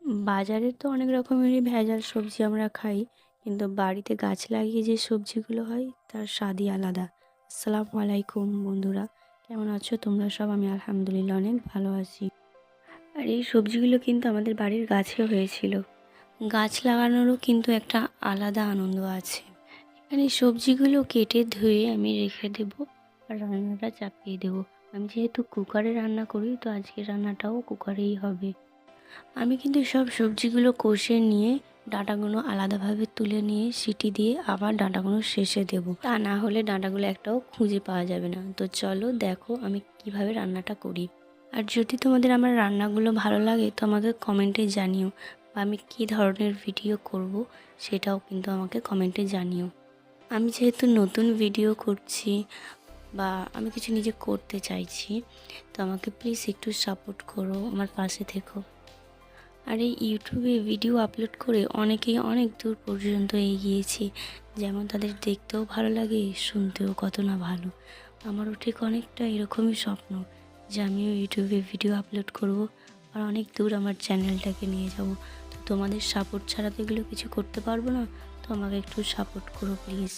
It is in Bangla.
বাজারে তো অনেক রকমেরই ভেজাল সবজি আমরা খাই, কিন্তু বাড়িতে গাছ লাগিয়ে যে সবজিগুলো হয় তার স্বাদই আলাদা। আসসালামু আলাইকুম বন্ধুরা, কেমন আছো তোমরা সব? আমি আলহামদুলিল্লাহ অনেক ভালো আছি। আর এই সবজিগুলো কিন্তু আমাদের বাড়ির গাছেও হয়েছিল। গাছ লাগানোরও কিন্তু একটা আলাদা আনন্দ আছে। এখানে সবজিগুলো কেটে ধুয়ে আমি রেখে দেবো আর রান্নাটা চাপিয়ে দেবো। আমি যেহেতু কুকারে রান্না করি, তো আজকের রান্নাটাও কুকারেই হবে। আমি কিন্তু সব সবজিগুলো কষে নিয়ে ডাঁটাগুলো আলাদাভাবে তুলে নিয়ে সিটি দিয়ে আবার ডাঁটাগুলো শেষে দেব, তা না হলে ডাঁটাগুলো একটাও খুঁজে পাওয়া যাবে না। তো চলো দেখো আমি কিভাবে রান্নাটা করি। আর যদি তোমাদের আমার রান্নাগুলো ভালো লাগে তো আমাকে কমেন্টে জানিও, বা আমি কী ধরনের ভিডিও করব সেটাও কিন্তু আমাকে কমেন্টে জানিও। আমি যেহেতু নতুন ভিডিও করছি বা আমি কিছু নিজে করতে চাইছি, তো আমাকে প্লিজ একটু সাপোর্ট করো, আমার পাশে থেকো। আর এই ইউটিউবে ভিডিও আপলোড করে অনেকেই অনেক দূর পর্যন্ত এগিয়েছে, যেমন তাদের দেখতেও ভালো লাগে, শুনতেও কত না ভালো। আমারও ঠিক অনেকটা এরকমই স্বপ্ন যে আমিও ইউটিউবে ভিডিও আপলোড করব আর অনেক দূর আমার চ্যানেলটাকে নিয়ে যাব। তো তোমাদের সাপোর্ট ছাড়া তো এগুলো কিছু করতে পারবো না, তো আমাকে একটু সাপোর্ট করো প্লিজ।